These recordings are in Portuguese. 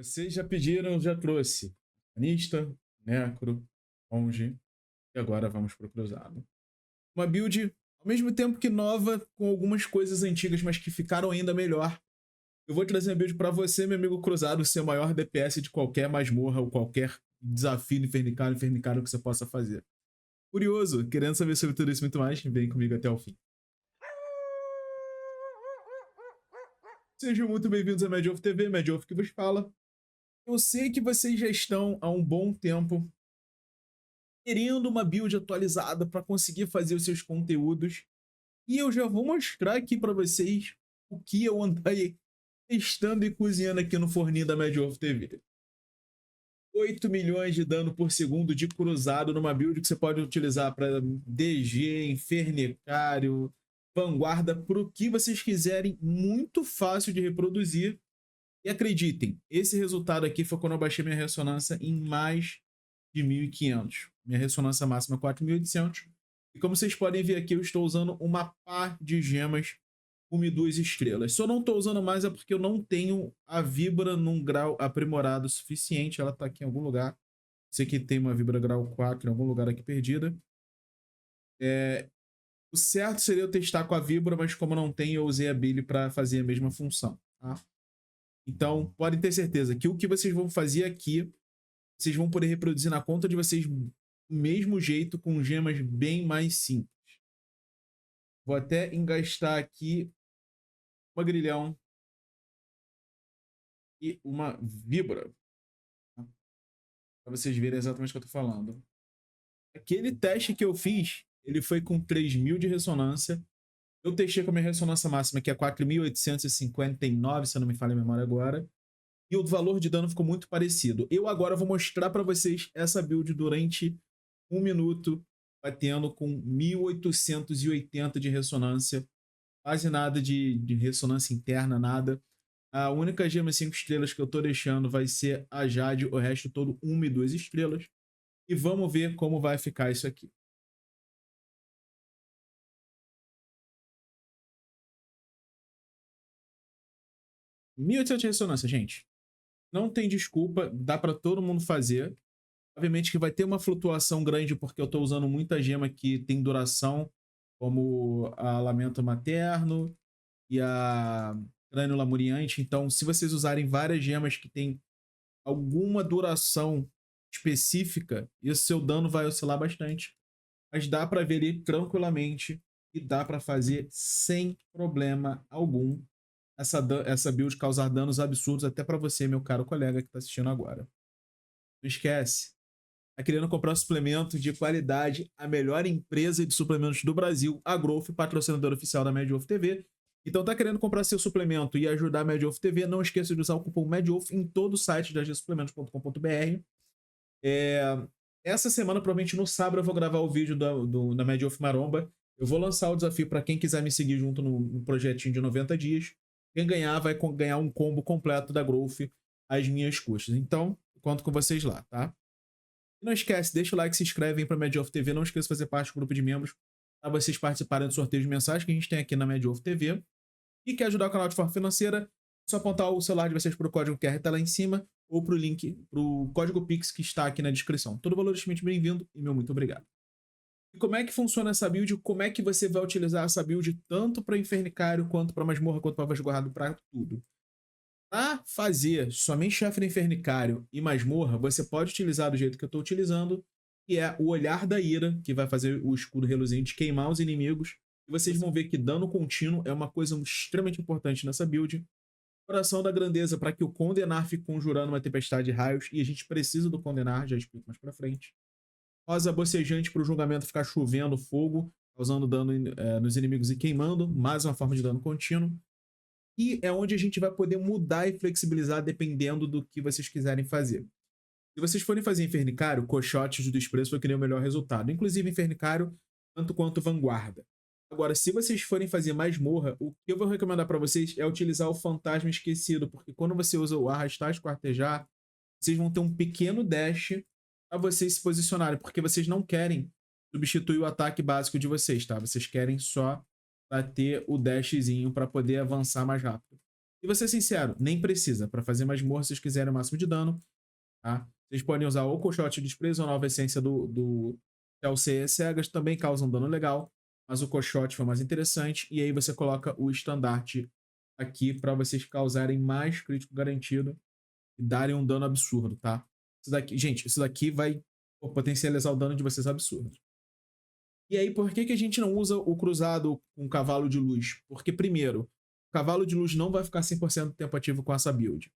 Vocês já pediram, eu já trouxe. Anista, Necro, Monge e agora vamos pro Cruzado. Uma build, ao mesmo tempo que nova, com algumas coisas antigas, mas que ficaram ainda melhor. Eu vou trazer uma build para você, meu amigo Cruzado, ser o maior DPS de qualquer masmorra ou qualquer desafio infernicário que você possa fazer. Curioso, querendo saber sobre tudo isso e muito mais, vem comigo até o fim. Sejam muito bem-vindos a Medioff TV, Medioff que vos fala. Eu sei que vocês já estão há um bom tempo querendo uma build atualizada para conseguir fazer os seus conteúdos. E eu já vou mostrar aqui para vocês o que eu andei testando e cozinhando aqui no forninho da Medioff TV. 8 milhões de dano por segundo de cruzado numa build que você pode utilizar para DG, Infernicário, Vanguarda, para o que vocês quiserem, muito fácil de reproduzir. E acreditem, esse resultado aqui foi quando eu baixei minha ressonância em mais de 1.500. Minha ressonância máxima é 4.800. E como vocês podem ver aqui, eu estou usando uma pá de gemas 1 e 2 estrelas. Se eu não estou usando mais é porque eu não tenho a Vibra num grau aprimorado suficiente. Ela está aqui em algum lugar. Sei que tem uma Vibra grau 4 em algum lugar aqui perdida. O certo seria eu testar com a Vibra, mas como não tem, eu usei a Billy para fazer a mesma função. Tá? Então, podem ter certeza que o que vocês vão fazer aqui, vocês vão poder reproduzir na conta de vocês do mesmo jeito, com gemas bem mais simples. Vou até engastar aqui uma grilhão e uma víbora, tá? Para vocês verem exatamente o que eu tô falando. Aquele teste que eu fiz, ele foi com 3.000 de ressonância. Eu testei com a minha ressonância máxima, que é 4.859, se eu não me falha a memória agora. E o valor de dano ficou muito parecido. Eu agora vou mostrar para vocês essa build durante 1 minuto, batendo com 1.880 de ressonância. Quase nada de ressonância interna, nada. A única gema 5 estrelas que eu tô deixando vai ser a Jade, o resto todo 1 e 2 estrelas. E vamos ver como vai ficar isso aqui. 1.800 de ressonância, gente. Não tem desculpa, dá para todo mundo fazer. Obviamente que vai ter uma flutuação grande porque eu estou usando muita gema que tem duração, como a Lamento Materno e a Crânio Lamuriante. Então, se vocês usarem várias gemas que têm alguma duração específica, e o seu dano vai oscilar bastante. Mas dá para ver ele tranquilamente e dá para fazer sem problema algum essa build causar danos absurdos até para você, meu caro colega que está assistindo agora. Não esquece, tá querendo comprar suplemento de qualidade, a melhor empresa de suplementos do Brasil, a Growth, patrocinadora oficial da Medioff TV. Então tá querendo comprar seu suplemento e ajudar a Medioff TV, não esqueça de usar o cupom MEDIOFF em todo o site da gsuplementos.com.br. Essa semana, provavelmente no sábado, eu vou gravar o vídeo da Medioff Maromba. Eu vou lançar o desafio para quem quiser me seguir junto no projetinho de 90 dias. Quem ganhar vai ganhar um combo completo da Growth às minhas custas. Então, conto com vocês lá, tá? E não esquece, deixa o like, se inscreve para a Medioff TV. Não esqueça de fazer parte do grupo de membros para vocês participarem do sorteio de mensagens que a gente tem aqui na Medioff TV. E quer ajudar o canal de forma financeira, é só apontar o celular de vocês para o código QR que está lá em cima ou para o link, para o código Pix que está aqui na descrição. Todo valor é extremamente bem-vindo e meu muito obrigado. E como é que funciona essa build? Como é que você vai utilizar essa build tanto para Infernicário, quanto para Masmorra, quanto para Vasguardo, para tudo? Para fazer somente chefe do Infernicário e Masmorra, você pode utilizar do jeito que eu estou utilizando, que é o Olhar da Ira, que vai fazer o escudo reluzente queimar os inimigos. E vocês vão ver que dano contínuo é uma coisa extremamente importante nessa build. Coração da Grandeza, para que o Condenar fique conjurando uma tempestade de raios, e a gente precisa do Condenar, já explico mais pra frente. Rosa Bocejante, para o julgamento ficar chovendo fogo, causando dano nos inimigos e queimando, mais uma forma de dano contínuo. E é onde a gente vai poder mudar e flexibilizar dependendo do que vocês quiserem fazer. Se vocês forem fazer Infernicário, Cochotes do Desprezo foi que nem o melhor resultado. Inclusive Infernicário, tanto quanto Vanguarda. Agora, se vocês forem fazer Masmorra, o que eu vou recomendar para vocês é utilizar o Fantasma Esquecido, porque quando você usa o Arrastar e Esquartejar, vocês vão ter um pequeno dash para vocês se posicionarem, porque vocês não querem substituir o ataque básico de vocês, tá? Vocês querem só ter o dashzinho para poder avançar mais rápido. E vou ser sincero, nem precisa. Para fazer masmorra, se vocês quiserem o máximo de dano, tá? Vocês podem usar ou Cochote de Desprezo ou a nova essência do TLC Cegas, também causam dano legal, mas o Cochote foi mais interessante. E aí você coloca o estandarte aqui para vocês causarem mais crítico garantido e darem um dano absurdo, tá? Isso daqui, gente, isso daqui vai potencializar o dano de vocês absurdo. E aí, por que a gente não usa o cruzado com cavalo de luz? Porque, primeiro, o cavalo de luz não vai ficar 100% do tempo ativo com essa build.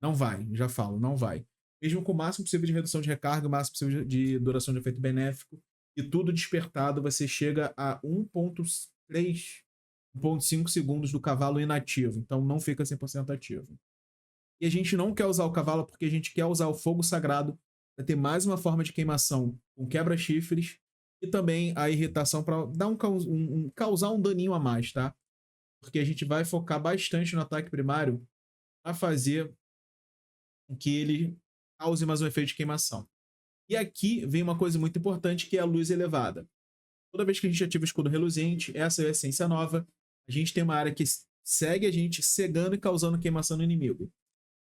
Não vai, já falo, não vai. Mesmo com o máximo possível de redução de recarga, o máximo possível de duração de efeito benéfico, e tudo despertado, você chega a 1.3, 1.5 segundos do cavalo inativo. Então não fica 100% ativo. E a gente não quer usar o cavalo porque a gente quer usar o fogo sagrado para ter mais uma forma de queimação com quebra-chifres e também a irritação para dar causar um daninho a mais, tá? Porque a gente vai focar bastante no ataque primário a fazer com que ele cause mais um efeito de queimação. E aqui vem uma coisa muito importante, que é a luz elevada. Toda vez que a gente ativa o escudo reluzente, essa é a essência nova, a gente tem uma área que segue a gente cegando e causando queimação no inimigo.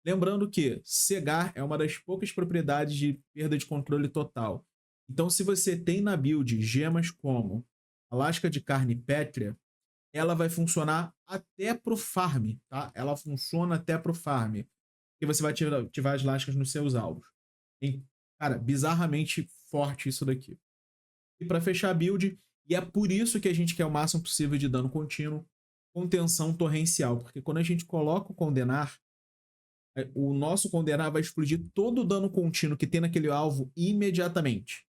Lembrando que cegar é uma das poucas propriedades de perda de controle total. Então, se você tem na build gemas como a lasca de carne pétrea, ela vai funcionar até pro farm, tá? Ela funciona até pro farm. E você vai ativar as lascas nos seus alvos. Cara, bizarramente forte isso daqui. E para fechar a build, e é por isso que a gente quer o máximo possível de dano contínuo, contenção torrencial. Porque quando a gente coloca o condenar, o nosso condenar vai explodir todo o dano contínuo que tem naquele alvo imediatamente.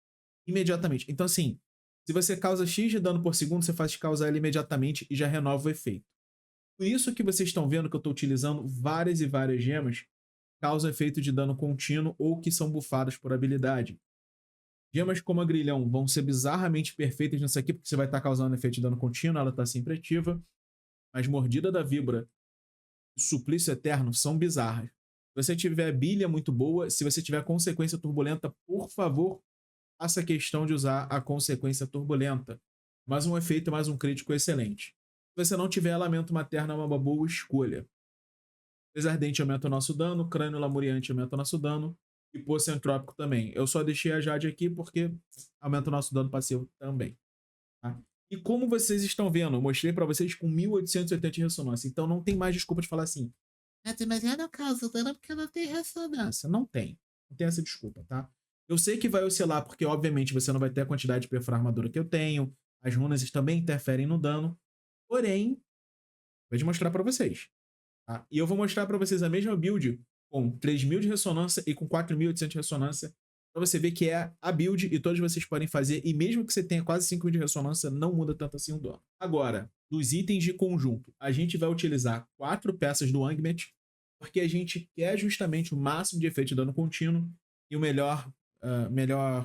Imediatamente. Então, assim, se você causa X de dano por segundo, você faz causar ele imediatamente e já renova o efeito. Por isso que vocês estão vendo que eu estou utilizando várias e várias gemas que causam efeito de dano contínuo ou que são bufadas por habilidade. Gemas como a Grilhão vão ser bizarramente perfeitas nisso aqui, porque você vai estar causando efeito de dano contínuo, ela está sempre ativa. Mas Mordida da Víbora e Suplício Eterno são bizarras. Se você tiver bilha muito boa, se você tiver consequência turbulenta, por favor, faça questão de usar a consequência turbulenta. Mais um efeito, mais um crítico excelente. Se você não tiver lamento materno, é uma boa escolha. Desardente aumenta o nosso dano, crânio lamuriante aumenta o nosso dano, e poço entrópico também. Eu só deixei a Jade aqui porque aumenta o nosso dano passivo também. Tá? E como vocês estão vendo, eu mostrei para vocês com 1880 de ressonância, então não tem mais desculpa de falar assim, mas eu não causo dano porque não tem ressonância. Não tem. Não tem essa desculpa, tá? Eu sei que vai oscilar, porque obviamente você não vai ter a quantidade de perfurar armadura que eu tenho, as runas também interferem no dano, porém, vou mostrar para vocês. Tá? E eu vou mostrar para vocês a mesma build com 3.000 de ressonância e com 4.800 de ressonância, para você ver que é a build e todos vocês podem fazer, e mesmo que você tenha quase 5.000 de ressonância, não muda tanto assim o dano. Agora, dos itens de conjunto, a gente vai utilizar 4 peças do Angmet, porque a gente quer justamente o máximo de efeito de dano contínuo, e o melhor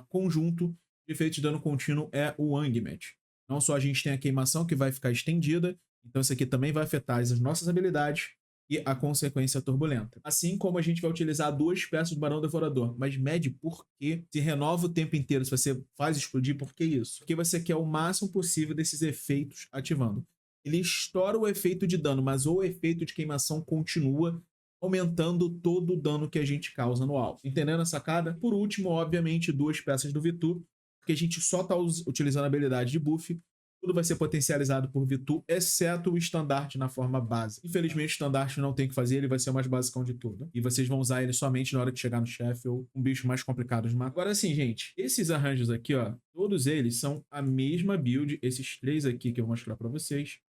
conjunto de efeito de dano contínuo é o Angmet. Não só a gente tem a queimação, que vai ficar estendida, então isso aqui também vai afetar as nossas habilidades, e a consequência turbulenta. Assim como a gente vai utilizar 2 peças do Barão Devorador. Mas mede por quê? Se renova o tempo inteiro, se você faz explodir, por que isso? Porque você quer o máximo possível desses efeitos ativando. Ele estoura o efeito de dano, mas o efeito de queimação continua, aumentando todo o dano que a gente causa no alvo. Entendendo a sacada? Por último, obviamente, 2 peças do Vitu, porque a gente só está utilizando a habilidade de buff. Tudo vai ser potencializado por Vitu, exceto o estandarte na forma base. Infelizmente, o estandarte não tem o que fazer, ele vai ser o mais basicão de tudo. E vocês vão usar ele somente na hora que chegar no chefe ou um bicho mais complicado de matar. Agora sim, gente, esses arranjos aqui, ó, todos eles são a mesma build. Esses 3 aqui que eu vou mostrar pra vocês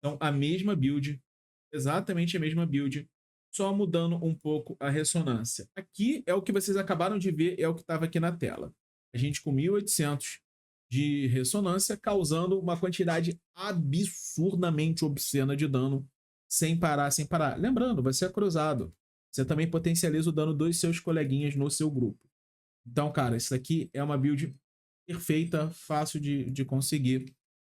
são a mesma build, exatamente a mesma build, só mudando um pouco a ressonância. Aqui é o que vocês acabaram de ver, é o que estava aqui na tela. A gente com 1.800 de ressonância, causando uma quantidade absurdamente obscena de dano, sem parar, sem parar. Lembrando, você é cruzado. Você também potencializa o dano dos seus coleguinhas no seu grupo. Então, cara, isso aqui é uma build perfeita, fácil de conseguir.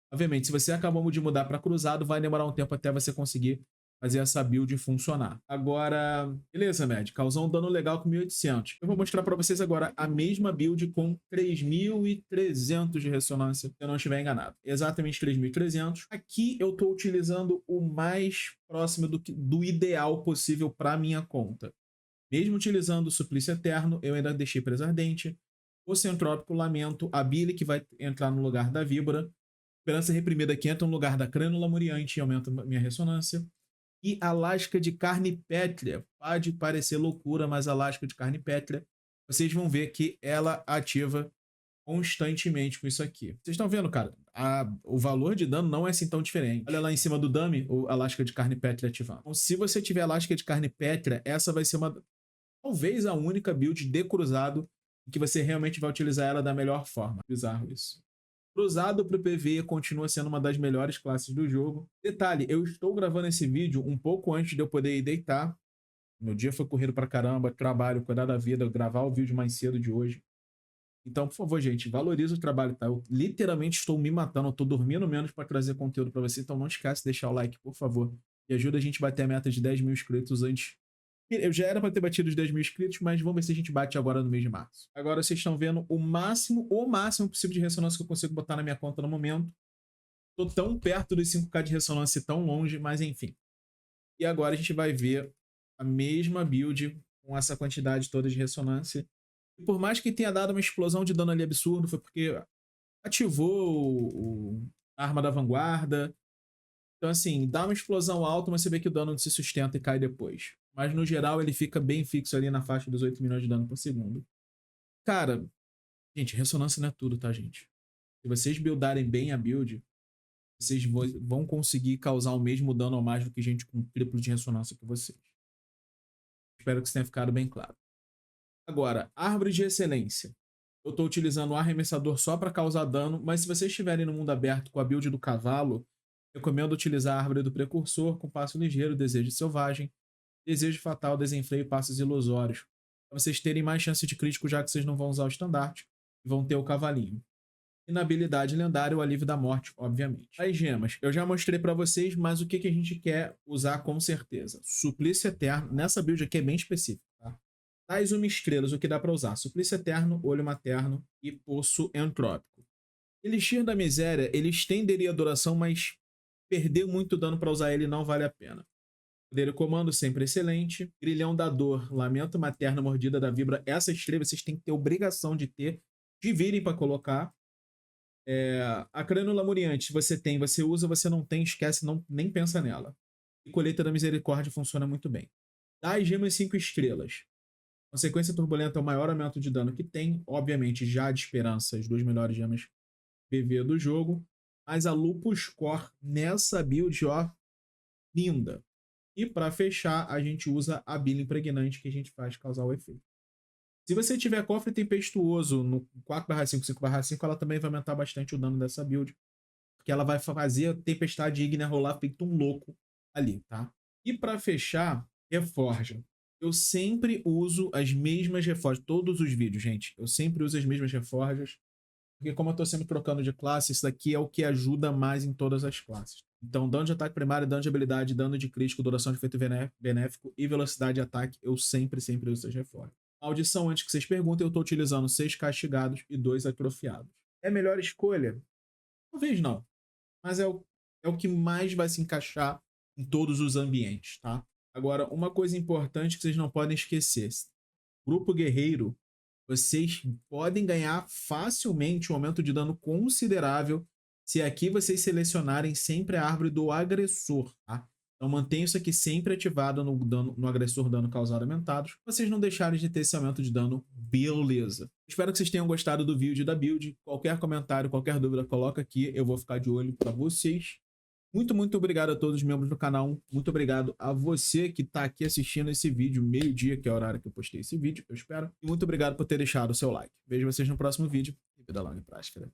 Obviamente, se você acabou de mudar para cruzado, vai demorar um tempo até você conseguir fazer essa build funcionar. Agora, beleza, Med, causar um dano legal com 1800. Eu vou mostrar para vocês agora a mesma build com 3300 de ressonância, se eu não estiver enganado. Exatamente 3300. Aqui eu estou utilizando o mais próximo do ideal possível para minha conta. Mesmo utilizando o Suplício Eterno, eu ainda deixei Presa Ardente, o Centrópico, Lamento, a Billy, que vai entrar no lugar da Víbora, Esperança Reprimida, que entra no lugar da Crânula Muriante e aumenta minha ressonância, e a Lasca de Carne Pétrea. Pode parecer loucura, mas a Lasca de Carne Pétrea, vocês vão ver que ela ativa constantemente com isso aqui. Vocês estão vendo, cara? O valor de dano não é assim tão diferente. Olha lá em cima do dummy, a Lasca de Carne Pétrea ativando. Então, se você tiver a Lasca de Carne Pétrea, essa vai ser talvez a única build de cruzado em que você realmente vai utilizar ela da melhor forma. Bizarro isso. Cruzado para o PvE continua sendo uma das melhores classes do jogo. Detalhe, eu estou gravando esse vídeo um pouco antes de eu poder ir deitar. Meu dia foi corrido pra caramba, trabalho, cuidar da vida, gravar o vídeo mais cedo de hoje. Então, por favor, gente, valorize o trabalho, tá? Eu literalmente estou me matando, eu tô dormindo menos para trazer conteúdo para você, então não esquece de deixar o like, por favor. E ajuda a gente a bater a meta de 10 mil inscritos antes. Eu já era para ter batido os 10 mil inscritos, mas vamos ver se a gente bate agora no mês de março. Agora vocês estão vendo o máximo possível de ressonância que eu consigo botar na minha conta no momento. Tô tão perto dos 5k de ressonância e tão longe, mas enfim. E agora a gente vai ver a mesma build com essa quantidade toda de ressonância. E por mais que tenha dado uma explosão de dano ali absurdo, foi porque ativou a arma da vanguarda. Então assim, dá uma explosão alta, mas você vê que o dano se sustenta e cai depois. Mas no geral ele fica bem fixo ali na faixa dos 8 milhões de dano por segundo. Cara, gente, ressonância não é tudo, tá, gente? Se vocês buildarem bem a build, vocês vão conseguir causar o mesmo dano ou mais do que gente com triplo de ressonância que vocês. Espero que isso tenha ficado bem claro. Agora, árvore de excelência. Eu estou utilizando o arremessador só para causar dano, mas se vocês estiverem no mundo aberto com a build do cavalo, recomendo utilizar a árvore do precursor com passo ligeiro, desejo selvagem, desejo fatal, desenfreio e passos ilusórios. Para vocês terem mais chance de crítico, já que vocês não vão usar o estandarte e vão ter o cavalinho. E na habilidade lendária, o alívio da morte, obviamente. As gemas, eu já mostrei para vocês, mas o que a gente quer usar com certeza? Suplício Eterno, nessa build aqui é bem específico, tá? Tais 1 estrelas, o que dá para usar? Suplício Eterno, Olho Materno e Poço Entrópico. Elixir da Miséria, ele estenderia a duração, mas perder muito dano para usar ele não vale a pena. Poder e comando sempre excelente. Grilhão da Dor, Lamento Materno, Mordida da Víbora. Essa estrela vocês têm que ter obrigação de ter, de virem para colocar. A Crânula Muriante, você usa, você não tem, esquece, nem pensa nela. E Colheita da Misericórdia funciona muito bem. Das gemas 5 estrelas. Consequência Turbulenta é o maior aumento de dano que tem. Obviamente, já de Esperança, as 2 melhores gemas PV do jogo. Mas a Lupus Core nessa build, ó, linda. E para fechar, a gente usa a Bilha Impregnante que a gente faz causar o efeito. Se você tiver Cofre Tempestuoso no 4/5, 5/5, ela também vai aumentar bastante o dano dessa build. Porque ela vai fazer a Tempestade Ígnea rolar feito um louco ali, tá? E para fechar, Reforja. Eu sempre uso as mesmas reforjas. Todos os vídeos, gente. Eu sempre uso as mesmas reforjas. Porque como eu tô sempre trocando de classe, isso daqui é o que ajuda mais em todas as classes. Então, dano de ataque primário, dano de habilidade, dano de crítico, duração de efeito benéfico e velocidade de ataque, eu sempre uso essas reformas. Maldição, antes que vocês perguntem, eu estou utilizando 6 castigados e 2 atrofiados. É a melhor escolha? Talvez não. Mas é o que mais vai se encaixar em todos os ambientes, tá? Agora, uma coisa importante que vocês não podem esquecer. Grupo guerreiro, vocês podem ganhar facilmente um aumento de dano considerável se aqui vocês selecionarem sempre a árvore do agressor, tá? Então mantenha isso aqui sempre ativado no agressor dano causado aumentados, pra vocês não deixarem de ter esse aumento de dano, beleza. Espero que vocês tenham gostado do vídeo da build. Qualquer comentário, qualquer dúvida, coloca aqui, eu vou ficar de olho para vocês. Muito obrigado a todos os membros do canal, muito obrigado a você que está aqui assistindo esse vídeo, meio-dia, que é o horário que eu postei esse vídeo, eu espero. E muito obrigado por ter deixado o seu like. Vejo vocês no próximo vídeo e vida longa e próspera.